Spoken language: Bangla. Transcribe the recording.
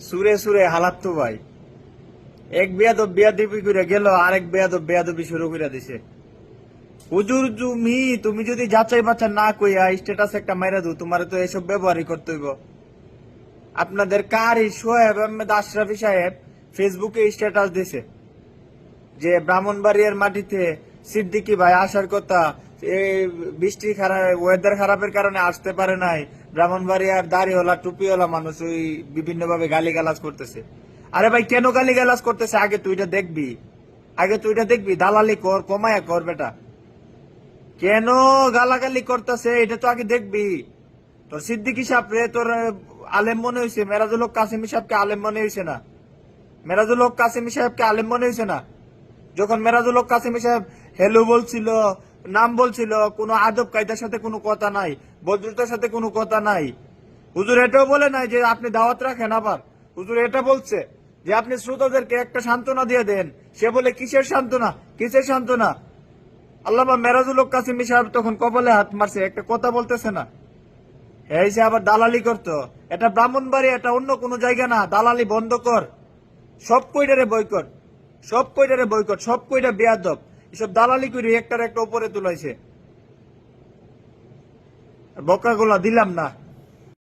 সুরে সুরে হালাত তো ভাই, এক বেয়াদব বেয়াদবি করে গেল, আরেক বেয়াদব বেয়াদবি শুরু করে দিছে। হুজুর তুমি যদি যাচাই বাচ্চা না কইয়া স্ট্যাটাস একটা মাইরা দো, তোমার তো এসব ব্যবহারই করতে হইব। আপনাদের কারি সোহেব আহমেদ আশরাফি সাহেব ফেসবুকে স্ট্যাটাস দিছে যে ব্রাহ্মণবাড়িয়ার মাটিতে সিদ্দিকী ভাই আসার কথা, এই বৃষ্টি খারাপ, ওয়েদার খারাপের কারণে আসতে পারে নাই। ব্রাহ্মণবাড়িয়ার দাড়িওয়ালা টুপিওয়ালা মানুষ ওই বিভিন্ন ভাবে গালিগালাজ করতেছে। আরে ভাই কেন গালিগালাজ করতেছে আগে তুই এটা দেখবি, আগে তুই এটা দেখবি। দালালি কর, কমায়া কর বেটা। কেন গালাগালি করতেছে এটা তো আগে দেখবি। তোর সিদ্দিকী সাহেব রে তোর আলেম মনে হয়েছে, মেরাজুল হক কাসিমি সাহেবকে আলেম মনে হয়েছে না? মেরাজুল হক কাসিমি সাহেবকে আলেম মনে হয়েছে না? যখন মেরাজুল হক কাসিমি সাহেব হেলো বলছিল, নাম বলছিল, কোনো আদব কায়দার সাথে কোনো কথা নাই, ভদ্রতার সাথে কোনো কথা নাই। হুজুর এটাও বলে নাই যে আপনি দাওয়াত রাখেন। আবার হুজুর এটা বলছে যে আপনি শ্রোতাদেরকে একটা সান্ত্বনা দিয়ে দেন। সে বলে কিসের সান্ত্বনা, কিসের সান্ত্বনা? আল্লামা মেরাজুল হক কাসিমি সাহেব তখন কপালে হাত মারছে, একটা কথা বলতেছে না। এই সে আবার দালালি করতো। এটা ব্রাহ্মণবাড়ি, এটা অন্য কোনো জায়গা না। দালালি বন্ধ কর, সব কইটারে বয়কট, সব কইটারে বয়কট, সব কইটা বেয়াদব। এসব দালালি করে একটার একটা উপরে তুলাইছে। বকাগুলা দিলাম না।